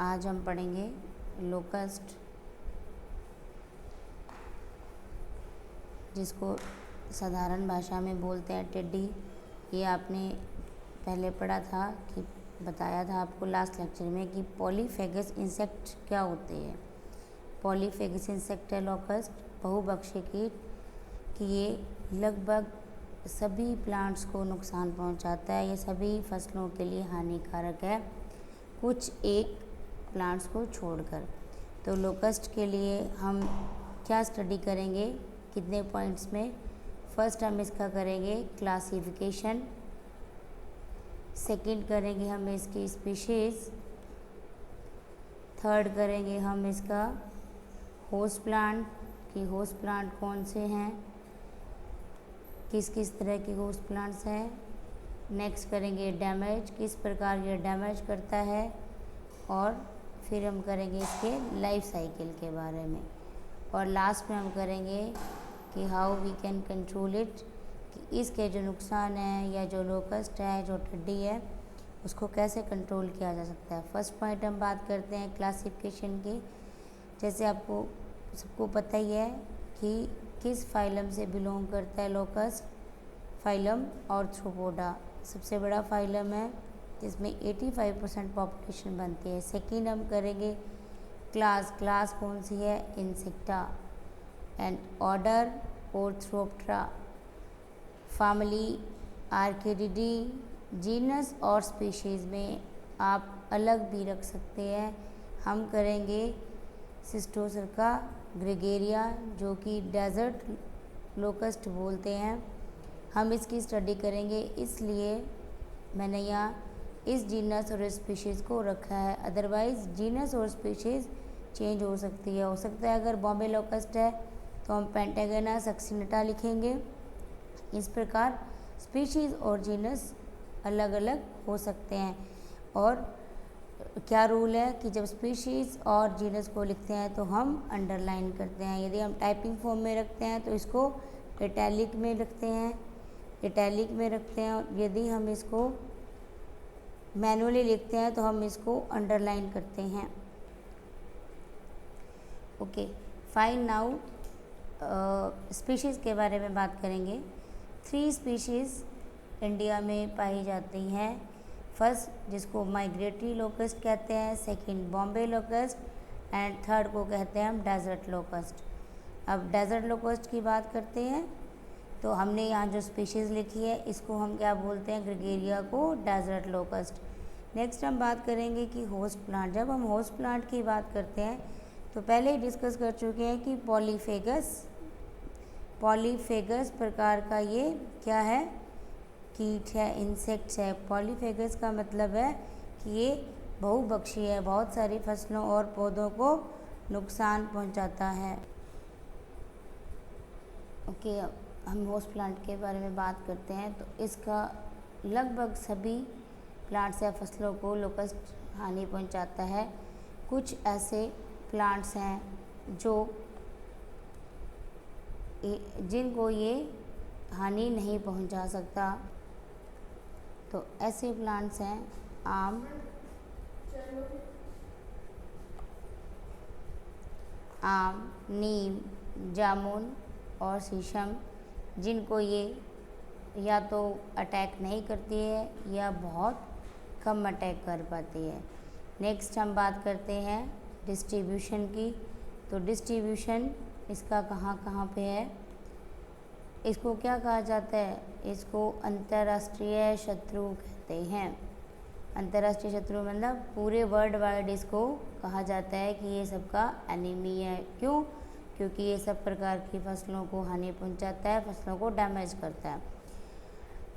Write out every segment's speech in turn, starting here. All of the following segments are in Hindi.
आज हम पढ़ेंगे लोकस्ट, जिसको साधारण भाषा में बोलते हैं टिड्डी। ये आपने पहले पढ़ा था कि बताया था आपको लास्ट लेक्चर में कि पॉलीफेगस इंसेक्ट क्या होते हैं। पॉलीफेगस इंसेक्ट है लोकस्ट, बहुभक्षी कीट, कि ये लगभग सभी प्लांट्स को नुकसान पहुंचाता है। ये सभी फसलों के लिए हानिकारक है, कुछ एक प्लांट्स को छोड़कर। तो लोकस्ट के लिए हम क्या स्टडी करेंगे, कितने पॉइंट्स में। फर्स्ट हम इसका करेंगे क्लासिफिकेशन, सेकंड करेंगे हम इसकी स्पीशीज़, थर्ड करेंगे हम इसका होस्ट प्लांट कि होस्ट प्लांट कौन से हैं, किस किस तरह के होस्ट प्लांट्स हैं। नेक्स्ट करेंगे डैमेज, किस प्रकार ये डैमेज करता है, और फिर हम करेंगे इसके लाइफ साइकिल के बारे में, और लास्ट में हम करेंगे कि how we can control it, कि इसके जो नुकसान है या जो लोकस्ट है, जो टिड्डी है, उसको कैसे कंट्रोल किया जा सकता है। फर्स्ट पॉइंट हम बात करते हैं क्लासिफिकेशन की। जैसे आपको सबको पता ही है कि किस फाइलम से बिलोंग करता है लोकस्ट, फाइलम आर्थ्रोपोडा सबसे बड़ा फाइलम है, जिसमें 85% पॉपुलेशन बनती है। सेकंड हम करेंगे क्लास कौन सी है, Insecta, and order Orthoptera, family आर्किडिडी, जीनस और स्पीशीज़ में आप अलग भी रख सकते हैं। हम करेंगे सिस्टोसर्का ग्रेगेरिया, जो कि डेजर्ट लोकस्ट बोलते हैं। हम इसकी स्टडी करेंगे, इसलिए मैंने यहाँ इस जीनस और स्पीशीज़ को रखा है। अदरवाइज़ जीनस और स्पीशीज़ चेंज हो सकती है। हो सकता है अगर बॉम्बे लोकस्ट है तो हम पेंटागोना सक्सिनेटा लिखेंगे। इस प्रकार स्पीशीज़ और जीनस अलग अलग हो सकते हैं। और क्या रूल है कि जब स्पीशीज़ और जीनस को लिखते हैं तो हम अंडरलाइन करते हैं। यदि हम टाइपिंग फॉर्म में रखते हैं तो इसको इटैलिक में रखते हैं, और यदि हम इसको मैनुअली लिखते हैं तो हम इसको अंडरलाइन करते हैं। Okay, fine. नाउ स्पीशीज़ के बारे में बात करेंगे। 3 स्पीशीज़ इंडिया में पाई जाती हैं। फर्स्ट जिसको माइग्रेटरी लोकस्ट कहते हैं, second Bombay locust, and third को कहते हैं हम डेजर्ट लोकस्ट। अब डेजर्ट लोकस्ट की बात करते हैं तो हमने यहाँ जो स्पीशीज़ लिखी है इसको हम क्या बोलते हैं, ग्रेगेरिया को डेजर्ट लोकस्ट। नेक्स्ट हम बात करेंगे कि होस्ट प्लांट। जब हम होस्ट प्लांट की बात करते हैं तो पहले ही डिस्कस कर चुके हैं कि पॉलीफेगस प्रकार का ये क्या है, कीट है, इंसेक्ट्स है। पॉलीफेगस का मतलब है कि ये बहुभक्षी है, बहुत सारी फसलों और पौधों को नुकसान पहुंचाता है। ओके, हम होस्ट प्लांट के बारे में बात करते हैं तो इसका लगभग सभी प्लांट्स या फसलों को लोकस्ट हानि पहुंचाता है। कुछ ऐसे प्लांट्स हैं जिनको ये हानि नहीं पहुंचा सकता। तो ऐसे प्लांट्स हैं आम, नीम, जामुन और शीशम, जिनको ये या तो अटैक नहीं करती है या बहुत कम अटैक कर पाती है। नेक्स्ट हम बात करते हैं डिस्ट्रीब्यूशन की। तो डिस्ट्रीब्यूशन इसका कहाँ कहाँ पे है, इसको क्या कहा जाता है, इसको अंतर्राष्ट्रीय शत्रु कहते हैं। अंतर्राष्ट्रीय शत्रु मतलब पूरे वर्ल्ड वाइड इसको कहा जाता है कि ये सबका एनिमी है। क्यों? क्योंकि ये सब प्रकार की फसलों को हानि पहुंचाता है, फसलों को डैमेज करता है।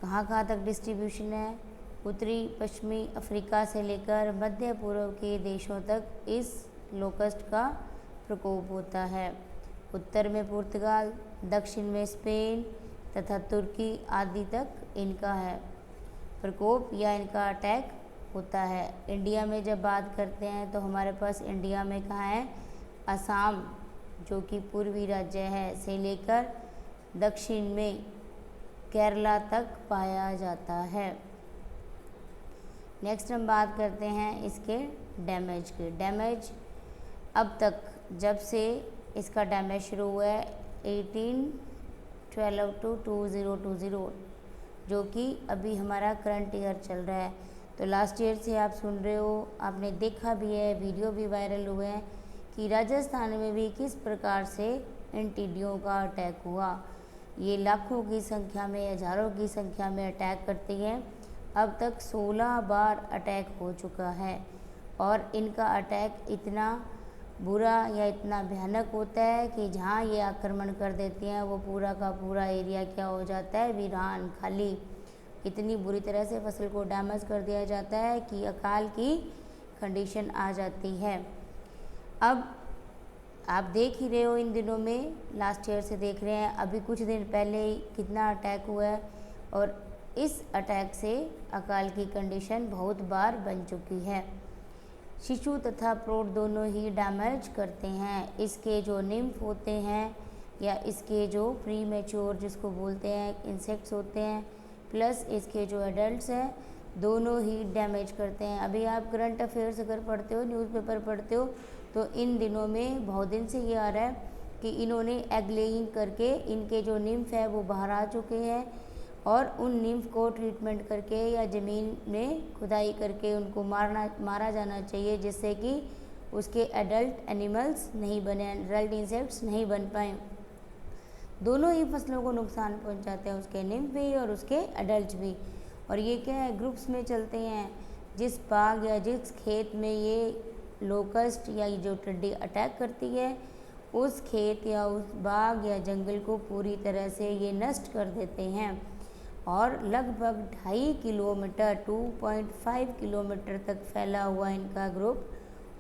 कहाँ कहाँ तक डिस्ट्रीब्यूशन है, उत्तरी पश्चिमी अफ्रीका से लेकर मध्य पूर्व के देशों तक इस लोकस्ट का प्रकोप होता है। उत्तर में पुर्तगाल, दक्षिण में स्पेन तथा तुर्की आदि तक इनका है प्रकोप या इनका अटैक होता है। इंडिया में जब बात करते हैं तो हमारे पास इंडिया में कहाँ है, असम, जो कि पूर्वी राज्य है, से लेकर दक्षिण में केरला तक पाया जाता है। नेक्स्ट हम बात करते हैं इसके डैमेज की। डैमेज अब तक जब से इसका डैमेज शुरू हुआ है 1812 टू 2020, जो कि अभी हमारा करंट ईयर चल रहा है। तो लास्ट ईयर से आप सुन रहे हो, आपने देखा भी है, वीडियो भी वायरल हुए हैं कि राजस्थान में भी किस प्रकार से इन टिड्डियों का अटैक हुआ। ये लाखों की संख्या में, हज़ारों की संख्या में अटैक करती हैं। अब तक 16 बार अटैक हो चुका है और इनका अटैक इतना बुरा या इतना भयानक होता है कि जहाँ ये आक्रमण कर देती हैं वो पूरा का पूरा एरिया क्या हो जाता है, वीरान, खाली। इतनी बुरी तरह से फसल को डैमेज कर दिया जाता है कि अकाल की कंडीशन आ जाती है। अब आप देख ही रहे हो, इन दिनों में लास्ट ईयर से देख रहे हैं, अभी कुछ दिन पहले ही कितना अटैक हुआ है और इस अटैक से अकाल की कंडीशन बहुत बार बन चुकी है। शिशु तथा प्रौढ़ दोनों ही डैमेज करते हैं। इसके जो निम्फ होते हैं या इसके जो प्री मैच्योर जिसको बोलते हैं इंसेक्ट्स होते हैं, प्लस इसके जो एडल्ट्स हैं, दोनों ही डैमेज करते हैं। अभी आप करंट अफेयर्स अगर पढ़ते हो, न्यूज़पेपर पढ़ते हो, तो इन दिनों में बहुत दिन से ये आ रहा है कि इन्होंने एग लेइंग करके इनके जो निम्फ है वो बाहर आ चुके हैं और उन निम्फ को ट्रीटमेंट करके या ज़मीन में खुदाई करके उनको मारा जाना चाहिए, जिससे कि उसके एडल्ट एनिमल्स नहीं बने, एडल्ट इंसेक्ट्स नहीं बन पाएँ। दोनों ही फसलों को नुकसान पहुंचाते हैं, उसके निम्फ भी और उसके एडल्ट भी। और ये क्या है, ग्रुप्स में चलते हैं। जिस बाग या जिस खेत में ये लोकस्ट या ये जो टिड्डी अटैक करती है, उस खेत या उस बाग या जंगल को पूरी तरह से ये नष्ट कर देते हैं और लगभग 2.5 किलोमीटर 2.5 किलोमीटर तक फैला हुआ इनका ग्रुप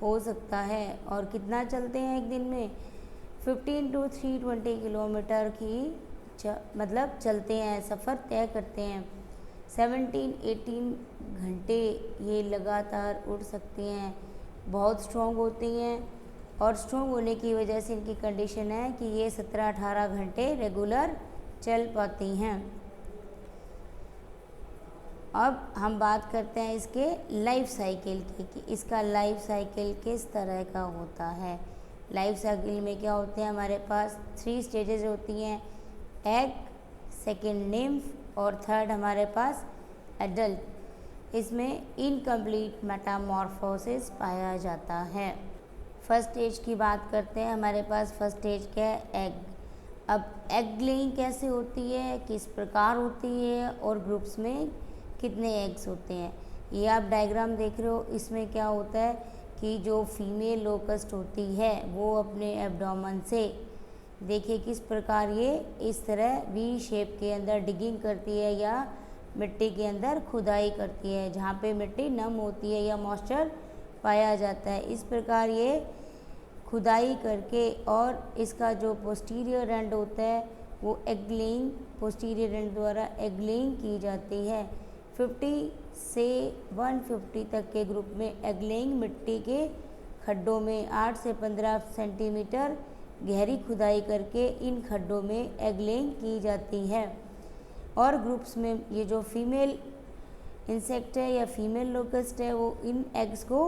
हो सकता है। और कितना चलते हैं एक दिन में, 15 to 320 किलोमीटर की मतलब चलते हैं, सफ़र तय करते हैं। 17-18 घंटे ये लगातार उड़ सकती हैं, बहुत स्ट्रॉन्ग होती हैं और स्ट्रॉन्ग होने की वजह से इनकी कंडीशन है कि ये 17-18 घंटे रेगुलर चल पाती हैं। अब हम बात करते हैं इसके लाइफ साइकिल की कि इसका लाइफ साइकिल किस तरह का होता है। लाइफ साइकिल में क्या होते हैं, हमारे पास 3 स्टेजेस होती हैं, एग, सेकेंड निम्फ और थर्ड हमारे पास एडल्ट। इसमें इनकम्प्लीट मेटामॉर्फोसिस पाया जाता है। फर्स्ट स्टेज की बात करते हैं, हमारे पास फर्स्ट स्टेज क्या है, एग। अब एग लेइंग कैसे होती है, किस प्रकार होती है और ग्रुप्स में कितने एग्स होते हैं, ये आप डायग्राम देख रहे हो। इसमें क्या होता है कि जो फीमेल लोकस्ट होती है वो अपने एब्डोमेन से, देखिए किस प्रकार ये इस तरह वी शेप के अंदर डिगिंग करती है या मिट्टी के अंदर खुदाई करती है जहाँ पे मिट्टी नम होती है या मॉइस्चर पाया जाता है। इस प्रकार ये खुदाई करके और इसका जो पोस्टीरियर एंड होता है वो एग लेइंग, पोस्टीरियर एंड द्वारा एग लेइंग की जाती है। 50 से 150 तक के ग्रुप में एग लेइंग मिट्टी के खड्डों में 8 से 15 सेंटीमीटर गहरी खुदाई करके इन खड्डों में एग लेइंग की जाती है। और ग्रुप्स में ये जो फीमेल इंसेक्ट है या फीमेल लोकस्ट है वो इन एग्स को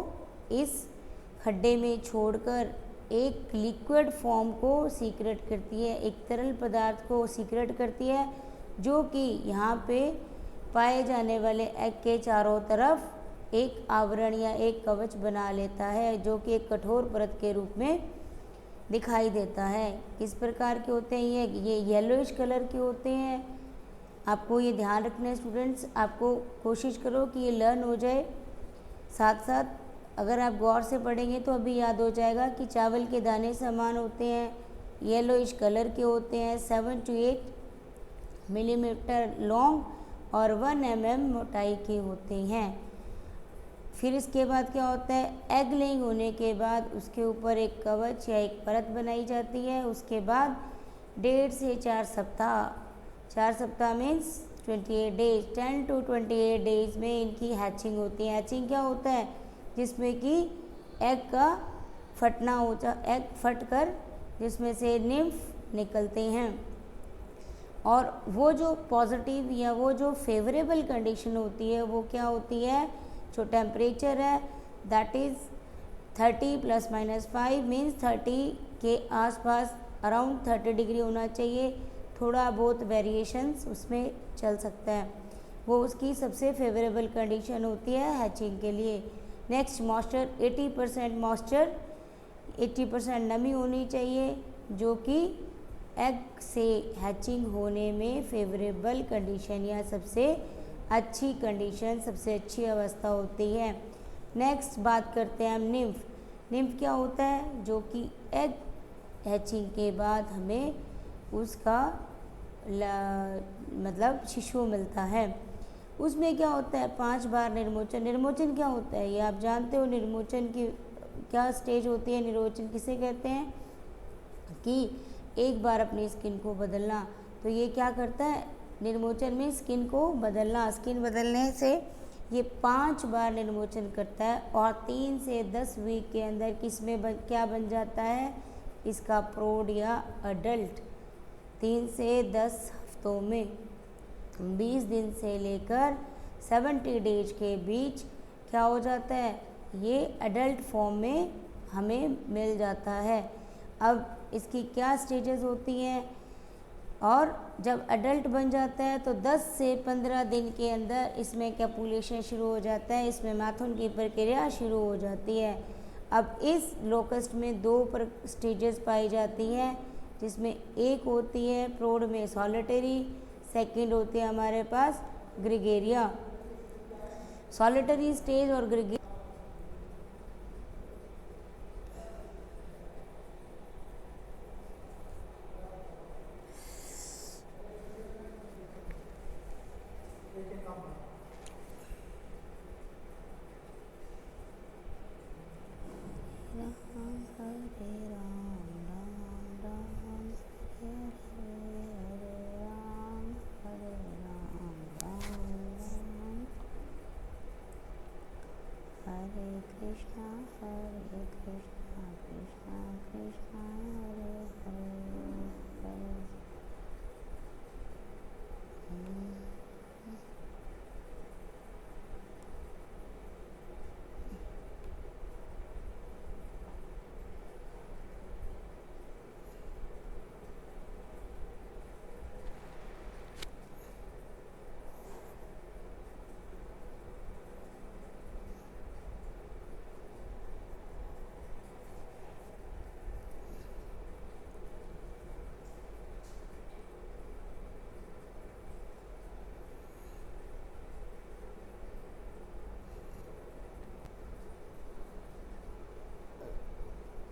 इस खड्डे में छोड़कर एक लिक्विड फॉर्म को सीक्रेट करती है, एक तरल पदार्थ को सीक्रेट करती है, जो कि यहाँ पे पाए जाने वाले एग के चारों तरफ एक आवरण या एक कवच बना लेता है, जो कि एक कठोर परत के रूप में दिखाई देता है। किस प्रकार के होते हैं ये येलोइश कलर के होते हैं। आपको ये ध्यान रखना है स्टूडेंट्स, आपको कोशिश करो कि ये लर्न हो जाए। साथ साथ अगर आप गौर से पढ़ेंगे तो अभी याद हो जाएगा कि चावल के दाने समान होते हैं, येलोइश कलर के होते हैं, 7 to 8 मिलीमीटर लॉन्ग और 1 mm मोटाई के होते हैं। फिर इसके बाद क्या होता है, एग लेइंग होने के बाद उसके ऊपर एक कवच या एक परत बनाई जाती है। उसके बाद 1.5 से 4 सप्ताह, 4 सप्ताह मीन्स 28 डेज, 10 to 28 डेज में इनकी हैचिंग होती है। हैचिंग क्या होता है, जिसमें कि एग का फटना होता, एग फटकर जिसमें से निम्फ निकलते हैं। और वो जो पॉजिटिव या वो जो फेवरेबल कंडीशन होती है वो क्या होती है जो टेम्परेचर है दैट इज़ 30 ± 5 मीन्स 30 के आसपास अराउंड 30 डिग्री होना चाहिए। थोड़ा बहुत वेरिएशंस उसमें चल सकता है, वो उसकी सबसे फेवरेबल कंडीशन होती है हैचिंग के लिए। नेक्स्ट मॉइस्चर 80% मॉइस्चर, 80% नमी होनी चाहिए, जो कि एग से हैचिंग होने में फेवरेबल कंडीशन या सबसे अच्छी कंडीशन, सबसे अच्छी अवस्था होती है। नेक्स्ट बात करते हैं हम निम्फ। निम्फ क्या होता है? जो कि एग हैचिंग के बाद हमें उसका मतलब शिशु मिलता है। उसमें क्या होता है? 5 बार निर्मोचन। निर्मोचन क्या होता है ये आप जानते हो? निर्मोचन की क्या स्टेज होती है? निर्मोचन किसे कहते हैं? कि एक बार अपनी स्किन को बदलना। तो ये क्या करता है? निर्मोचन में स्किन को बदलना। स्किन बदलने से ये 5 बार निर्मोचन करता है और 3 से 10 वीक के अंदर किसमें क्या बन जाता है? इसका प्रौढ़ या अडल्ट। 3 से 10 हफ्तों में 20 दिन से लेकर 70 डेज के बीच क्या हो जाता है? ये अडल्ट फॉर्म में हमें मिल जाता है। अब इसकी क्या स्टेजेस होती हैं? और जब अडल्ट बन जाता है तो 10 से 15 दिन के अंदर इसमें कैपुलेशन शुरू हो जाता है, इसमें मैथुन की प्रक्रिया शुरू हो जाती है। अब इस लोकस्ट में 2 स्टेजेस पाई जाती हैं, जिसमें एक होती है प्रौढ़ में सॉलिटरी, सेकंड होती है हमारे पास ग्रेगेरिया। सॉलिटरी स्टेज और ग्रेगेरिया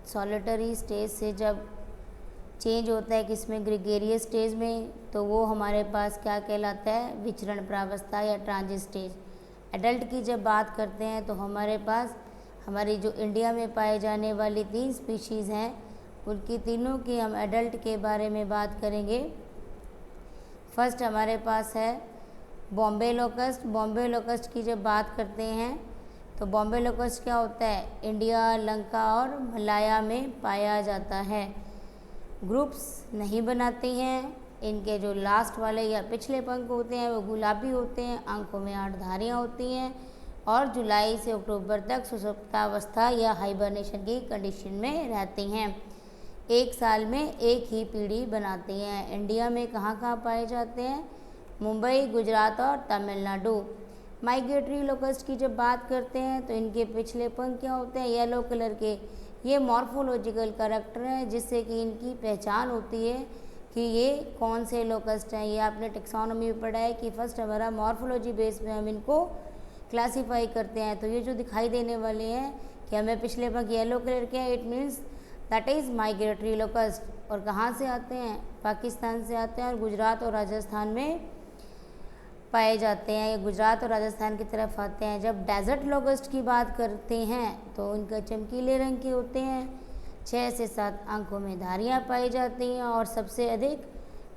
सॉलिटरी स्टेज से जब चेंज होता है किसमें? ग्रेगेरियस स्टेज में, तो वो हमारे पास क्या कहलाता है? विचरण प्रावस्था या ट्रांजिट स्टेज। एडल्ट की जब बात करते हैं तो हमारे पास हमारी जो इंडिया में पाए जाने वाली 3 स्पीशीज़ हैं, उनकी तीनों की हम एडल्ट के बारे में बात करेंगे। फर्स्ट हमारे पास है बॉम्बे लोकस्ट। बॉम्बे लोकस्ट की जब बात करते हैं तो बॉम्बे लोकस्ट क्या होता है? इंडिया, लंका और मलाया में पाया जाता है। ग्रुप्स नहीं बनाती हैं। इनके जो लास्ट वाले या पिछले पंख होते हैं वो गुलाबी होते हैं, आंखों में 8 धारियाँ होती हैं और जुलाई से अक्टूबर तक सुषुप्तावस्था या हाइबरनेशन की कंडीशन में रहती हैं। 1 साल में एक ही पीढ़ी बनाती हैं। इंडिया में कहाँ कहाँ पाए जाते हैं? मुंबई, गुजरात और तमिलनाडु। माइग्रेटरी लोकस्ट की जब बात करते हैं तो इनके पिछले पंख क्या होते हैं? येलो कलर के। ये मॉर्फोलॉजिकल करैक्टर है जिससे कि इनकी पहचान होती है कि ये कौन से लोकस्ट हैं। ये आपने टेक्सोनॉमी में पढ़ा है कि फर्स्ट हमारा मॉर्फोलॉजी बेस में हम इनको क्लासीफाई करते हैं। तो ये जो दिखाई देने वाले हैं कि हमें पिछले पंख येलो कलर के हैं, it means that is migratory locust. और कहाँ से आते हैं? पाकिस्तान से आते हैं और गुजरात और राजस्थान में पाए जाते हैं। ये गुजरात और राजस्थान की तरफ आते हैं। जब डेजर्ट लोकस्ट की बात करते हैं तो उनका चमकीले रंग के होते हैं, 6 से 7 आंखों में धारियाँ पाई जाती हैं और सबसे अधिक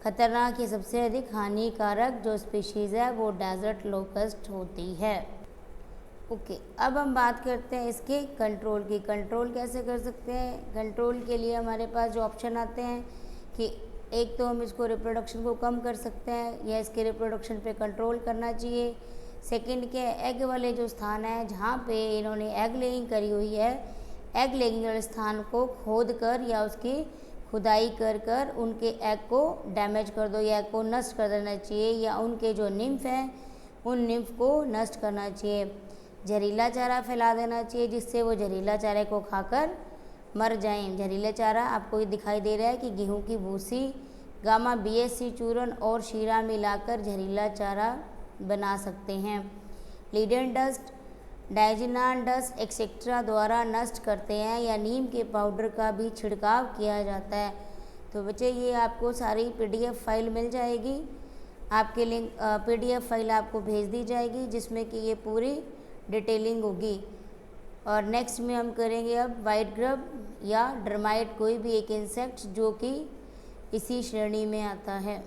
खतरनाक या सबसे अधिक हानिकारक जो स्पीशीज़ है वो डेजर्ट लोकस्ट होती है। ओके, अब हम बात करते हैं इसके कंट्रोल की। कंट्रोल कैसे कर सकते हैं? कंट्रोल के लिए हमारे पास जो ऑप्शन आते हैं कि एक तो हम इसको रिप्रोडक्शन को कम कर सकते हैं या इसके रिप्रोडक्शन पे कंट्रोल करना चाहिए। सेकंड के एग वाले जो स्थान है जहाँ पे इन्होंने एग लेइंग करी हुई है, एग लेइंग वाले स्थान को खोद कर या उसकी खुदाई कर कर उनके एग को डैमेज कर दो या एग को नष्ट कर देना चाहिए, या उनके जो निम्फ हैं उन निम्फ को नष्ट करना चाहिए। जहरीला चारा फैला देना चाहिए जिससे वो जहरीला चारे को खाकर मर जाएं। जहरीला चारा आपको ये दिखाई दे रहा है कि गेहूं की भूसी, गामा BSC चूर्ण और शीरा मिलाकर जहरीला चारा बना सकते हैं। लीडेन डस्ट, डाइजिनान डस्ट एक्सेट्रा द्वारा नष्ट करते हैं या नीम के पाउडर का भी छिड़काव किया जाता है। तो बच्चे ये आपको सारी PDF फाइल मिल जाएगी, आपके लिंक PDF फाइल आपको भेज दी जाएगी जिसमें कि ये पूरी डिटेलिंग होगी। और नेक्स्ट में हम करेंगे अब वाइट ग्रब या डर्माइट, कोई भी एक इंसेक्ट जो कि इसी श्रेणी में आता है।